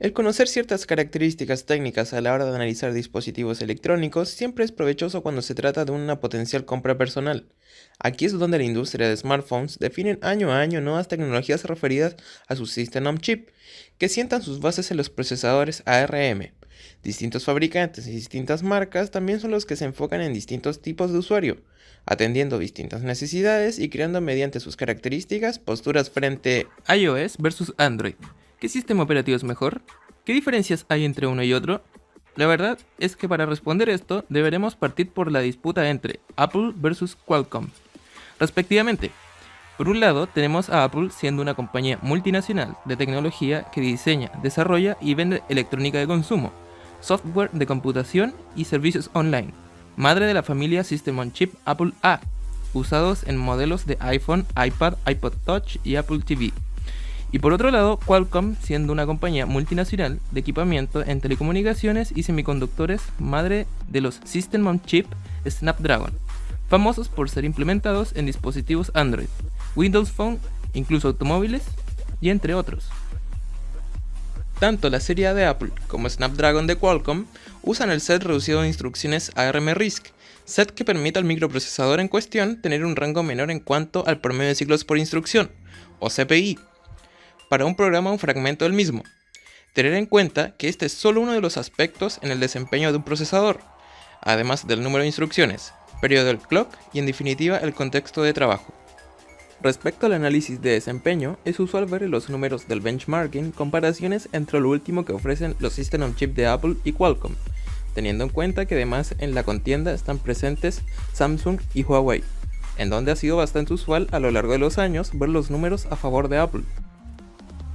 El conocer ciertas características técnicas a la hora de analizar dispositivos electrónicos siempre es provechoso cuando se trata de una potencial compra personal. Aquí es donde la industria de smartphones define año a año nuevas tecnologías referidas a su System on Chip, que sientan sus bases en los procesadores ARM. Distintos fabricantes y distintas marcas también son los que se enfocan en distintos tipos de usuario, atendiendo distintas necesidades y creando mediante sus características posturas frente iOS versus Android. ¿Qué sistema operativo es mejor? ¿Qué diferencias hay entre uno y otro? La verdad es que para responder esto deberemos partir por la disputa entre Apple versus Qualcomm, respectivamente. Por un lado, tenemos a Apple siendo una compañía multinacional de tecnología que diseña, desarrolla y vende electrónica de consumo, software de computación y servicios online, madre de la familia System on Chip Apple A, usados en modelos de iPhone, iPad, iPod Touch y Apple TV. Y por otro lado, Qualcomm siendo una compañía multinacional de equipamiento en telecomunicaciones y semiconductores, madre de los System on Chip Snapdragon, famosos por ser implementados en dispositivos Android, Windows Phone, incluso automóviles y entre otros. Tanto la serie A de Apple como Snapdragon de Qualcomm usan el set reducido de instrucciones ARM RISC, set que permite al microprocesador en cuestión tener un rango menor en cuanto al promedio de ciclos por instrucción, o CPI, para un programa o un fragmento del mismo. Tener en cuenta que este es solo uno de los aspectos en el desempeño de un procesador, además del número de instrucciones, periodo del clock y en definitiva el contexto de trabajo. Respecto al análisis de desempeño, es usual ver en los números del benchmarking comparaciones entre lo último que ofrecen los System on Chip de Apple y Qualcomm, teniendo en cuenta que además en la contienda están presentes Samsung y Huawei, en donde ha sido bastante usual a lo largo de los años ver los números a favor de Apple.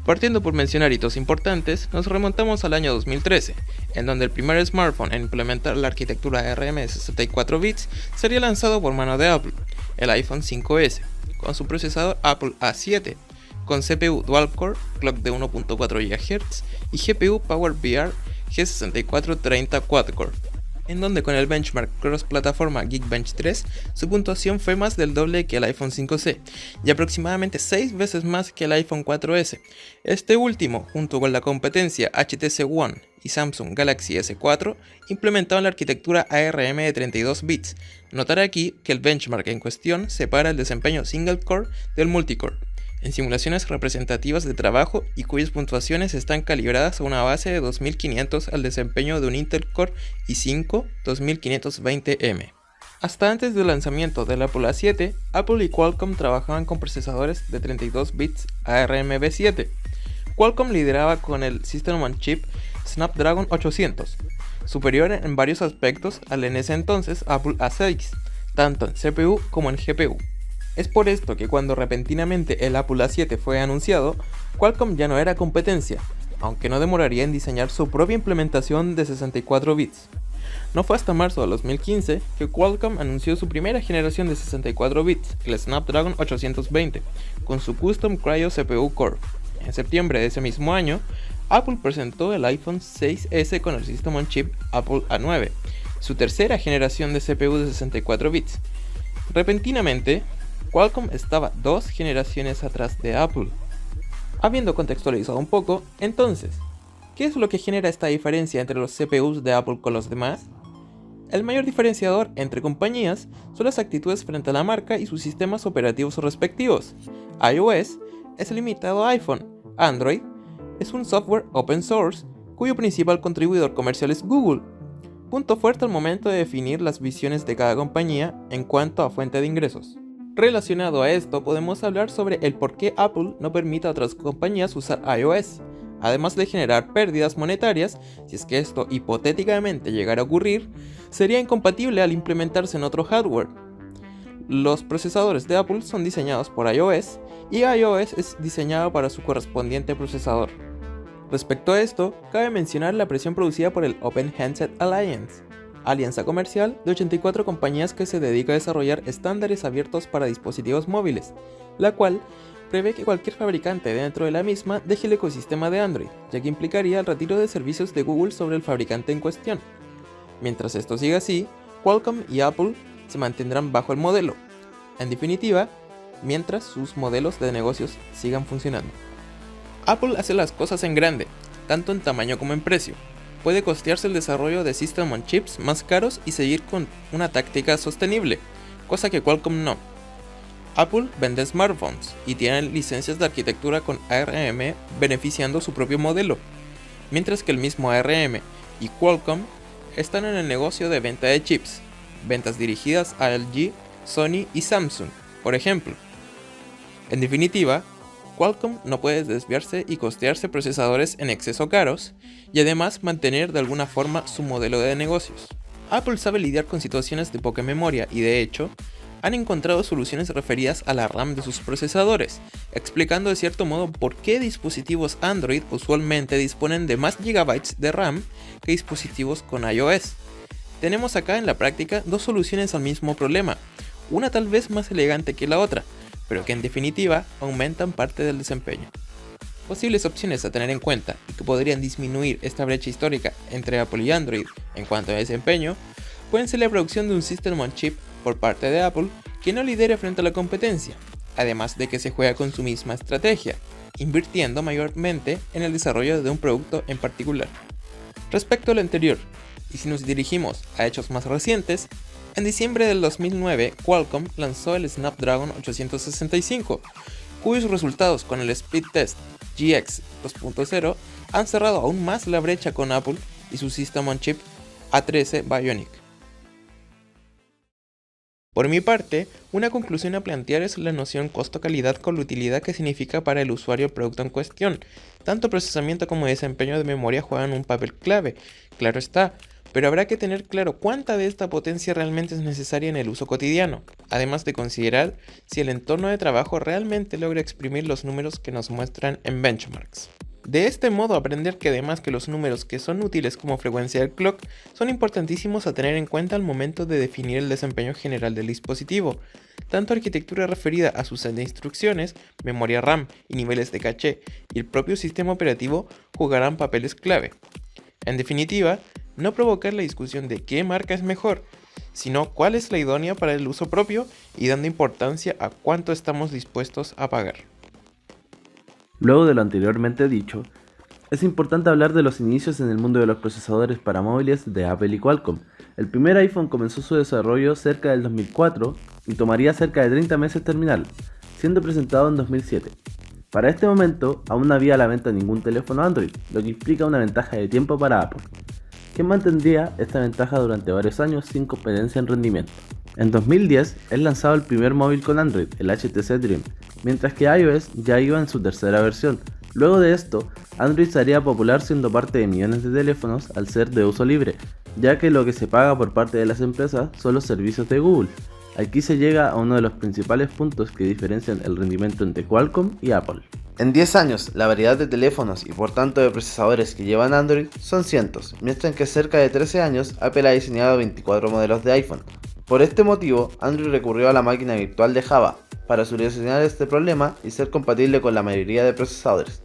Partiendo por mencionar hitos importantes, nos remontamos al año 2013, en donde el primer smartphone en implementar la arquitectura ARM de 64 bits sería lanzado por mano de Apple, el iPhone 5S, con su procesador Apple A7, con CPU dual-core, clock de 1.4 GHz y GPU PowerVR G6430 quad-core, en donde con el benchmark cross-plataforma Geekbench 3, su puntuación fue más del doble que el iPhone 5C y aproximadamente 6 veces más que el iPhone 4S. Este último, junto con la competencia HTC One y Samsung Galaxy S4, implementaban la arquitectura ARM de 32 bits. Notar aquí que el benchmark en cuestión separa el desempeño single-core del multicore, en simulaciones representativas de trabajo y cuyas puntuaciones están calibradas a una base de 2500 al desempeño de un Intel Core i5 2520M. Hasta antes del lanzamiento del Apple A7, Apple y Qualcomm trabajaban con procesadores de 32 bits ARMv7. Qualcomm lideraba con el System on Chip Snapdragon 800, superior en varios aspectos al en ese entonces Apple A6, tanto en CPU como en GPU. Es por esto que cuando repentinamente el Apple A7 fue anunciado, Qualcomm ya no era competencia, aunque no demoraría en diseñar su propia implementación de 64 bits. No fue hasta marzo de 2015 que Qualcomm anunció su primera generación de 64 bits, el Snapdragon 820, con su Custom Cryo CPU Core. En septiembre de ese mismo año, Apple presentó el iPhone 6S con el System on Chip Apple A9, su tercera generación de CPU de 64 bits. Repentinamente, Qualcomm estaba 2 generaciones atrás de Apple. Habiendo contextualizado un poco, entonces, ¿qué es lo que genera esta diferencia entre los CPUs de Apple con los demás? El mayor diferenciador entre compañías son las actitudes frente a la marca y sus sistemas operativos respectivos. iOS es limitado a iPhone, Android es un software open source cuyo principal contribuidor comercial es Google. Punto fuerte al momento de definir las visiones de cada compañía en cuanto a fuente de ingresos. Relacionado a esto, podemos hablar sobre el por qué Apple no permite a otras compañías usar iOS, además de generar pérdidas monetarias. Si es que esto hipotéticamente llegara a ocurrir, sería incompatible al implementarse en otro hardware. Los procesadores de Apple son diseñados por iOS y iOS es diseñado para su correspondiente procesador. Respecto a esto, cabe mencionar la presión producida por el Open Handset Alliance, alianza comercial de 84 compañías que se dedica a desarrollar estándares abiertos para dispositivos móviles, la cual prevé que cualquier fabricante dentro de la misma deje el ecosistema de Android, ya que implicaría el retiro de servicios de Google sobre el fabricante en cuestión. Mientras esto siga así, Qualcomm y Apple se mantendrán bajo el modelo, en definitiva, mientras sus modelos de negocios sigan funcionando. Apple hace las cosas en grande, tanto en tamaño como en precio. Puede costearse el desarrollo de System on Chips más caros y seguir con una táctica sostenible, cosa que Qualcomm no. Apple vende smartphones y tiene licencias de arquitectura con ARM beneficiando su propio modelo, mientras que el mismo ARM y Qualcomm están en el negocio de venta de chips, ventas dirigidas a LG, Sony y Samsung, por ejemplo. En definitiva, Qualcomm no puede desviarse y costearse procesadores en exceso caros y además mantener de alguna forma su modelo de negocios. Apple sabe lidiar con situaciones de poca memoria y de hecho, han encontrado soluciones referidas a la RAM de sus procesadores, explicando de cierto modo por qué dispositivos Android usualmente disponen de más gigabytes de RAM que dispositivos con iOS. Tenemos acá en la práctica dos soluciones al mismo problema, una tal vez más elegante que la otra, pero que en definitiva aumentan parte del desempeño. Posibles opciones a tener en cuenta y que podrían disminuir esta brecha histórica entre Apple y Android en cuanto a desempeño pueden ser la producción de un System on Chip por parte de Apple que no lidere frente a la competencia, además de que se juega con su misma estrategia, invirtiendo mayormente en el desarrollo de un producto en particular. Respecto a lo anterior, y si nos dirigimos a hechos más recientes, en diciembre del 2009 Qualcomm lanzó el Snapdragon 865, cuyos resultados con el Speed Test GX 2.0 han cerrado aún más la brecha con Apple y su System on Chip A13 Bionic. Por mi parte, una conclusión a plantear es la noción costo-calidad con la utilidad que significa para el usuario el producto en cuestión. Tanto procesamiento como desempeño de memoria juegan un papel clave, claro está, pero habrá que tener claro cuánta de esta potencia realmente es necesaria en el uso cotidiano, además de considerar si el entorno de trabajo realmente logra exprimir los números que nos muestran en benchmarks. De este modo aprender que además que los números que son útiles como frecuencia del clock son importantísimos a tener en cuenta al momento de definir el desempeño general del dispositivo. Tanto arquitectura referida a su set de instrucciones, memoria RAM y niveles de caché y el propio sistema operativo jugarán papeles clave. En definitiva, no provocar la discusión de qué marca es mejor, sino cuál es la idónea para el uso propio y dando importancia a cuánto estamos dispuestos a pagar. Luego de lo anteriormente dicho, es importante hablar de los inicios en el mundo de los procesadores para móviles de Apple y Qualcomm. El primer iPhone comenzó su desarrollo cerca del 2004 y tomaría cerca de 30 meses terminarlo, siendo presentado en 2007. Para este momento aún no había a la venta ningún teléfono Android, lo que implica una ventaja de tiempo para Apple, que mantendría esta ventaja durante varios años sin competencia en rendimiento. En 2010 es lanzado el primer móvil con Android, el HTC Dream, mientras que iOS ya iba en su tercera versión. Luego de esto, Android se haría popular siendo parte de millones de teléfonos al ser de uso libre, ya que lo que se paga por parte de las empresas son los servicios de Google. Aquí se llega a uno de los principales puntos que diferencian el rendimiento entre Qualcomm y Apple. En 10 años, la variedad de teléfonos y por tanto de procesadores que llevan Android son cientos, mientras que en cerca de 13 años Apple ha diseñado 24 modelos de iPhone. Por este motivo, Android recurrió a la máquina virtual de Java para solucionar este problema y ser compatible con la mayoría de procesadores.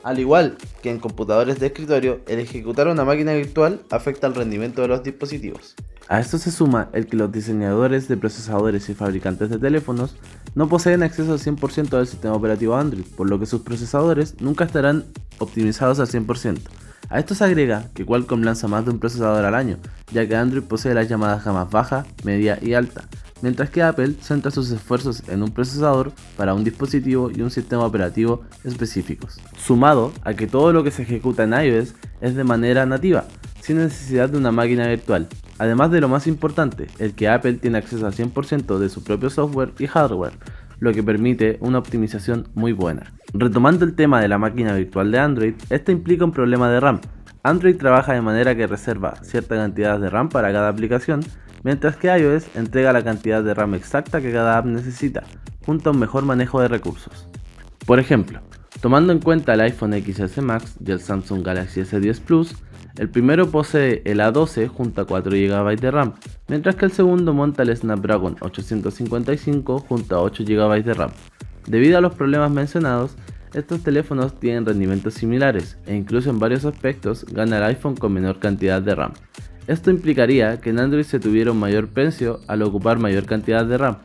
Al igual que en computadores de escritorio, el ejecutar una máquina virtual afecta el rendimiento de los dispositivos. A esto se suma el que los diseñadores de procesadores y fabricantes de teléfonos no poseen acceso al 100% del sistema operativo Android, por lo que sus procesadores nunca estarán optimizados al 100%. A esto se agrega que Qualcomm lanza más de un procesador al año, ya que Android posee las llamadas gamas baja, media y alta, mientras que Apple centra sus esfuerzos en un procesador para un dispositivo y un sistema operativo específicos. Sumado a que todo lo que se ejecuta en iOS es de manera nativa, sin necesidad de una máquina virtual. Además de lo más importante, el que Apple tiene acceso al 100% de su propio software y hardware, lo que permite una optimización muy buena. Retomando el tema de la máquina virtual de Android, esta implica un problema de RAM. Android trabaja de manera que reserva cierta cantidad de RAM para cada aplicación, mientras que iOS entrega la cantidad de RAM exacta que cada app necesita, junto a un mejor manejo de recursos. Por ejemplo, tomando en cuenta el iPhone XS Max y el Samsung Galaxy S10 Plus, el primero posee el A12 junto a 4 GB de RAM, mientras que el segundo monta el Snapdragon 855 junto a 8 GB de RAM. Debido a los problemas mencionados, estos teléfonos tienen rendimientos similares e incluso en varios aspectos gana el iPhone con menor cantidad de RAM. Esto implicaría que en Android se tuviera un mayor precio al ocupar mayor cantidad de RAM,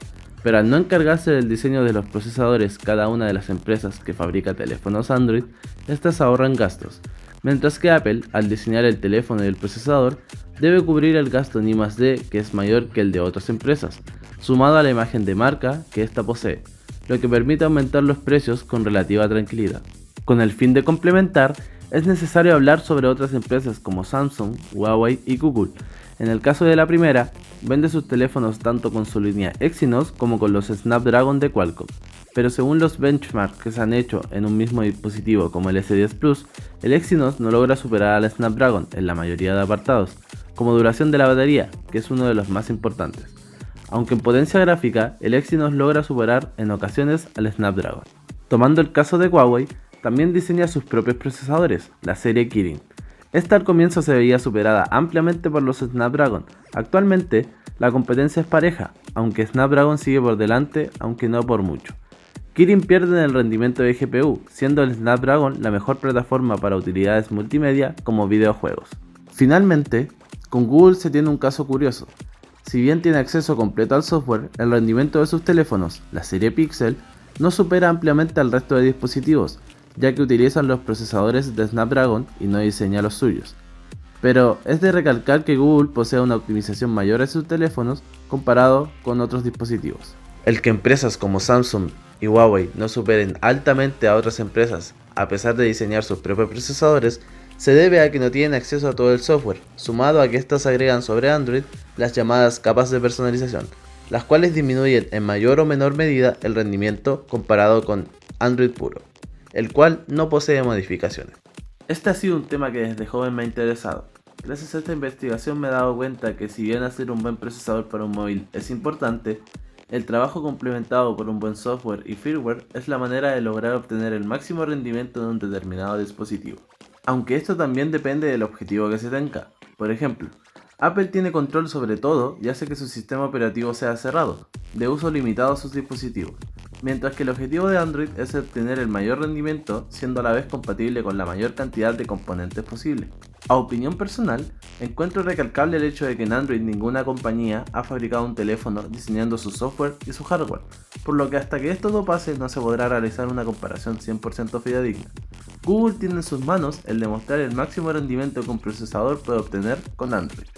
pero al no encargarse del diseño de los procesadores cada una de las empresas que fabrica teléfonos Android, estas ahorran gastos, mientras que Apple, al diseñar el teléfono y el procesador, debe cubrir el gasto en I+D que es mayor que el de otras empresas, sumado a la imagen de marca que ésta posee, lo que permite aumentar los precios con relativa tranquilidad. Con el fin de complementar, es necesario hablar sobre otras empresas como Samsung, Huawei y Google. En el caso de la primera, vende sus teléfonos tanto con su línea Exynos como con los Snapdragon de Qualcomm. Pero según los benchmarks que se han hecho en un mismo dispositivo como el S10 Plus, el Exynos no logra superar al Snapdragon en la mayoría de apartados, como duración de la batería, que es uno de los más importantes. Aunque en potencia gráfica, el Exynos logra superar en ocasiones al Snapdragon. Tomando el caso de Huawei, también diseña sus propios procesadores, la serie Kirin. Esta al comienzo se veía superada ampliamente por los Snapdragon. Actualmente, la competencia es pareja, aunque Snapdragon sigue por delante, aunque no por mucho. Kirin pierde en el rendimiento de GPU, siendo el Snapdragon la mejor plataforma para utilidades multimedia como videojuegos. Finalmente, con Google se tiene un caso curioso. Si bien tiene acceso completo al software, el rendimiento de sus teléfonos, la serie Pixel, no supera ampliamente al resto de dispositivos, ya que utilizan los procesadores de Snapdragon y no diseña los suyos. Pero es de recalcar que Google posee una optimización mayor en sus teléfonos comparado con otros dispositivos. El que empresas como Samsung y Huawei no superen altamente a otras empresas a pesar de diseñar sus propios procesadores se debe a que no tienen acceso a todo el software, sumado a que estas agregan sobre Android las llamadas capas de personalización, las cuales disminuyen en mayor o menor medida el rendimiento comparado con Android puro, el cual no posee modificaciones. Este ha sido un tema que desde joven me ha interesado. Gracias a esta investigación me he dado cuenta que si bien hacer un buen procesador para un móvil es importante, el trabajo complementado por un buen software y firmware es la manera de lograr obtener el máximo rendimiento en un determinado dispositivo. Aunque esto también depende del objetivo que se tenga. Por ejemplo, Apple tiene control sobre todo y hace que su sistema operativo sea cerrado, de uso limitado a sus dispositivos, mientras que el objetivo de Android es obtener el mayor rendimiento siendo a la vez compatible con la mayor cantidad de componentes posible. A opinión personal, encuentro recalcable el hecho de que en Android ninguna compañía ha fabricado un teléfono diseñando su software y su hardware, por lo que hasta que esto no pase no se podrá realizar una comparación 100% fidedigna. Google tiene en sus manos el demostrar el máximo rendimiento que un procesador puede obtener con Android.